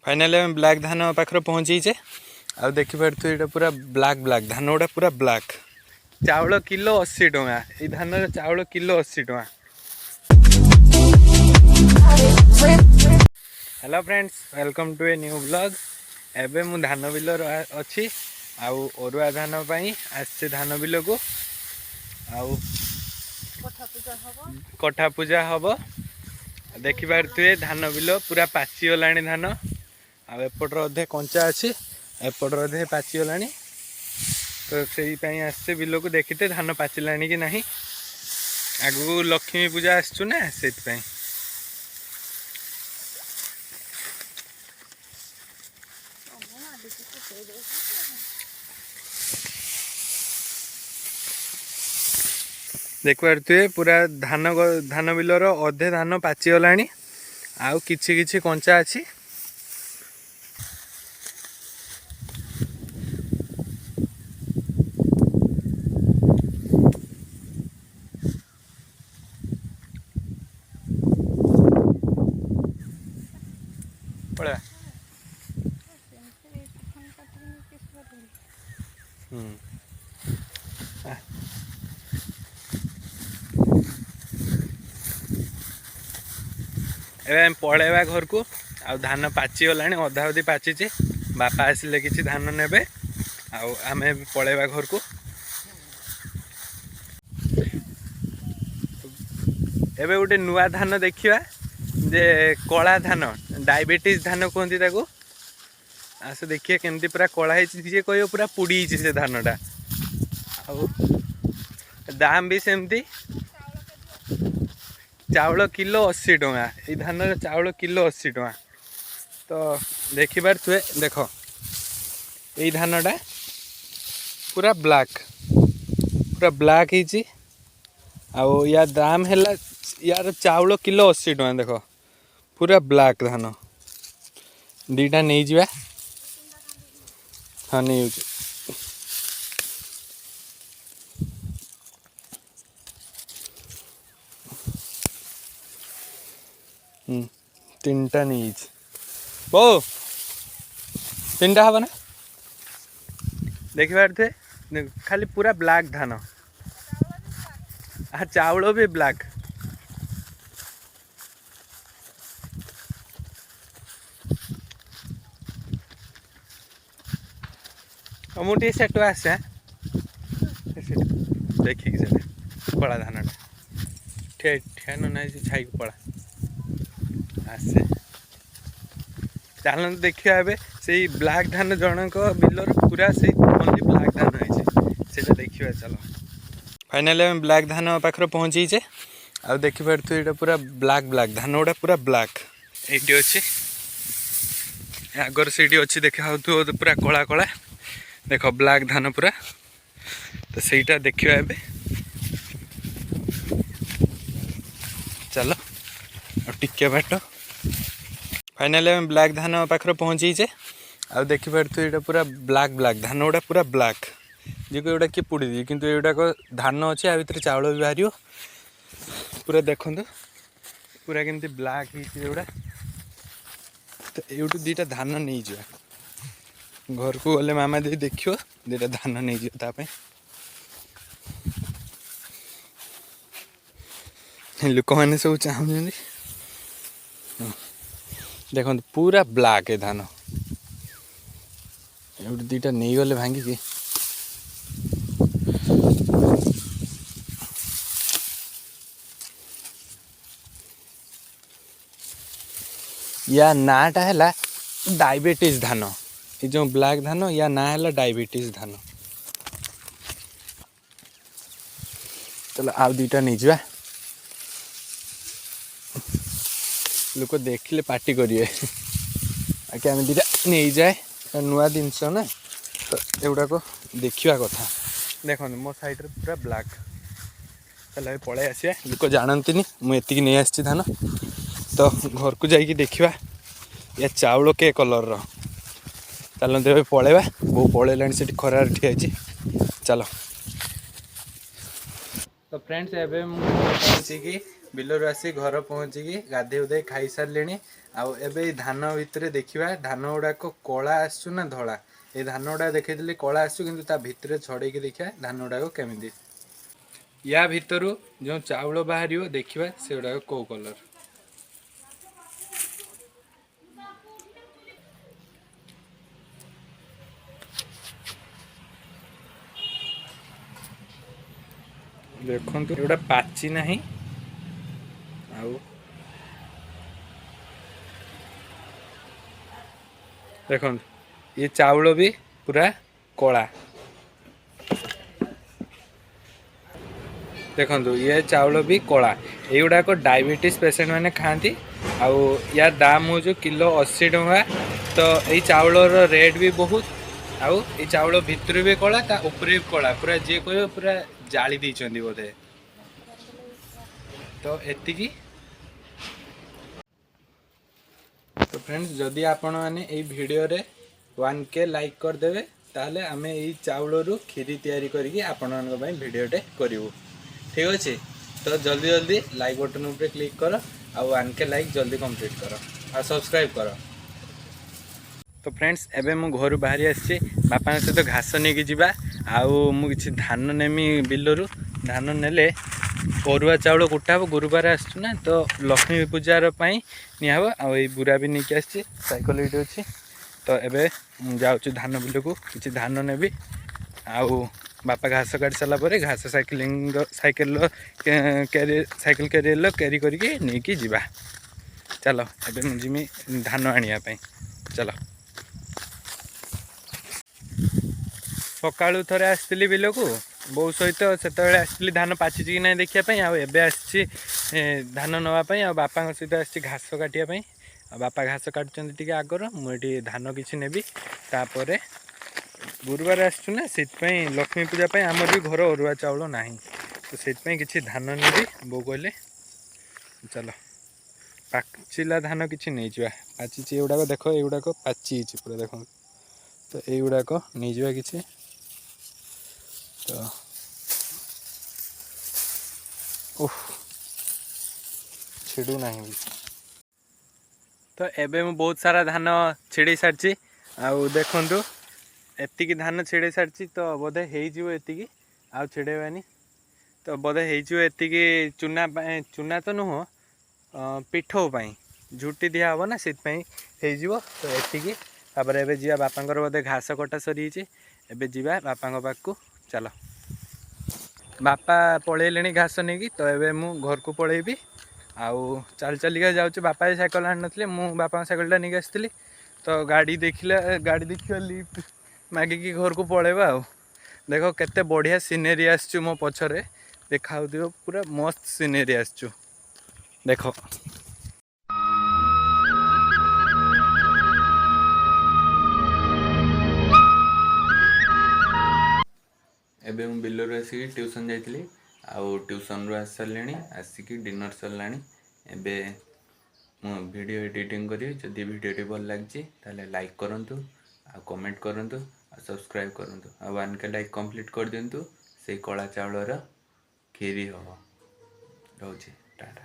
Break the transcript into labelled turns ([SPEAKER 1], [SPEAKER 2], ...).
[SPEAKER 1] Finally आम block धान पाखर पहुँचे आ देखिपे ये पूरा ब्लाक ब्लाक धान गुड़ा पूरा ब्लाक चाउल किलो 80 टंका ये धान चाउल किलो 80 टंका। Hello friends welcome to a new blog. एबे मु धान बिल अच्छी आउ अरुआ धान आसे धान बिल को आउ कठा पूजा हम देखिपे धान बिल पूरा पाचिगला धान आउपटर अधे कंचा अच्छी एपटर अधे पाचिगला तो से आसते बिल को देखते धान पाचिला कि ना आगू लक्ष्मी पूजा आसचु ना से देख पारे पूरा धान बिलर अधे धान पाचिगला आउ किछि किछि कंचा अच्छी पड़ा एवं पलैबा घर को आ धान पाचिगला अधा अधी पाची बापा आसिले किसी धान नेबे आम पलैबा घर को। एबे गोटे नुआ धान देखिया जे कला धान डायबिटीज धान कहती आस देखिए केमती पूरा कला जी कह पूरा पुड़ी से धानटा दाम भी सेमती चाउल किलो 80 टंका ये धान चाउल किलो 80 टंका। तो देखिबार तुए देख ये धानटा पूरा ब्लाक ही या दाम है यार चाउल किलो 80 टंका देख पूरा ब्लाक धान दीटा नहीं जा हाँ नहीं तीन टा नहीं बो तीन टा हम ना देखिए थे खाली पूरा ब्लैक धान आ चाउल भी ब्लैक मुझे सेट आसे देखिए कला धान ठिया ना छाई पड़ा आसे चलते देखिए ए से ब्लैक धान जनक बिलर पूरा से ओनली ब्लैक धान है देखिए चलो। फाइनाली आम ब्लैक धान पाखर पहुँचे आ देखिपे ये पूरा ब्लैक धान गुड़ा पूरा ब्लैक ये अच्छे आगर से अच्छी देखा पूरा कला कला देख ब्लैक धान पूरा तो सहीटा देखिए ए चलो और टिके बाट फाइनाली आम ब्लैक धान पाखर पहुँचे आ देखिपे ये पूरा ब्लैक धान गुड़ा पूरा ब्लैक जी को किए पुड़ी दी किंतु एगुड़ाक धान अच्छे आ भर चाउल भी बाहर पूरा देखु पूरा केमती ब्लैक होगा तो यूटू दीटा धान नहीं जा घर को गले मामा दी देखियो दीटा धान नहीं जाता लोक मैंने सब चाहते देखो पूरा ब्लैक है धान एवं दीटा नहीं गले भांगी या नाटा है डायबिटीज धान ये जो ब्लैक धान या ना है डायबिटीज धान। चलो आउ दीटा नहीं जा लोक देखिले पार्टी करेंगे आगे आम दीटा नहीं जाए नुआ जिनस ना तो एगुड़ा को देखा कथा देख मो साइड पूरा ब्लैक चल पलि आसा लोक जानती मुझे नहीं आसी धान तो घर को जाकि देखा या चाउल के कलर चलते पलैबा बो पलैला से खरार ठिया चलो। तो फ्रेंड्स एवं पहुँची बिलरू आसी घर पहुँचिकी गाधे उधे खाई सारे आबे धान भितर देखा धान गुड़ाक कला आसु ना धला ये धान गुड़ा देखी कला आसु कि भितर छड़े देखा धान गुड़ाक केमी या भितर जो चाउल बाहर देखा से गुड़ाक कौ कलर देखु एटा पाची ना देख ये चाउल भी पूरा कला देखु ये चाउल भी कला युवाक डायबिटीज पेसेंट मैंने खाती आउ या दाम हो किलो 80 टंका तो ये चाउल रेट भी बहुत आउ ये चाउल भितर भी कला ता ऊपर भी कला पूरा जी कह पूरा जाली देइछंदी बोधे तो एतिकी तो फ्रेंड्स जदि आपण मैंने ये वीडियो रे 1K लाइक करदे ताले आमे ये चाउल रु खीरी तैयारी करके आपण मान पई वीडियोटे करिवु ठीक अच्छे तो जल्दी जल्दी लाइक बटन ऊपर क्लिक कर आ 1K लाइक जल्दी कंप्लीट कर आ सब्सक्राइब कर तो फ्रेंड्स एबे मु घर बाहरी आसी बापा सहित घास नहीं जावा आउ धान नेमी बिलरू धान नेले अरुआ चाउल कुटा हम गुरुवार आसुना तो लक्ष्मी पूजार निहब आई बुरा भी नहीं आसी साइकेल ये अच्छी तो एबे जाऊँ धान बिल को किसी धान नेबी आउ बापा घास काट सारापर घास साइकेल कैरियर कैरी करके नहीं जीवा चलो एबे मुझे धान आने चलो सकाळु थरे आसली बिल को बो सहित से आसली धान पाची कि ना देखापी आबे आसी धान नापी आ बापा सहित आसी घास काटापी बापा घास काटुच्च टे आगर मुझे धान किसी नेबी तापर गुरुवार आसुना से लक्ष्मी पूजा आमर भी घर अरुआ चाउल ना तो से किसी धान नेबी बो कहले चलो पाचिला धान किसी नहीं जा पाची एगुड़ाक देख एगुड़ाक पाची पूरा देख तो युवाक नहीं जा कि तो छिड़ू ना भी तो एबे मु बहुत सारा धान छिड़ी सारी आउ देखु एतिकी धान छिड़े सारी तो बोधे होती आउ छिड़ेबानी तो बोधे होती चूना चूना तो नुह पिठो झुटी दिया हम ना से तो एतिकी तापर एबे जीवा बापांकर बोधे घास कटा सरी एबे जीवा बापा पाखु चलो बापा पलैले घास नहीं तो एबे मु घर को पलैबी आउ चल चलिका जाऊँ बापा साइकेल आनी ना मु बापा साइकेल नहीं आसती तो गाड़ी देखिए लिफ्ट मागिकी घर को पलैबा आउ देख केते बढ़िया सीनेरी आसचु मो पछरे देखा पूरा मस्त सीनेरी आसचु देख एबे मु बिलर आसिक ट्यूशन जाइली आउ ट्यूशन रू आस सारे आसिक डिनर सरला एबे मु वीडियो एडिटिंग करी जदि वीडियो भल लगी ताले लाइक करंतु आ कमेंट करंतु आ सब्सक्राइब करंतु आ 1K लाइक कंप्लीट कर दिंतु से कला चाउलर खीरी हम रोचे टाटा।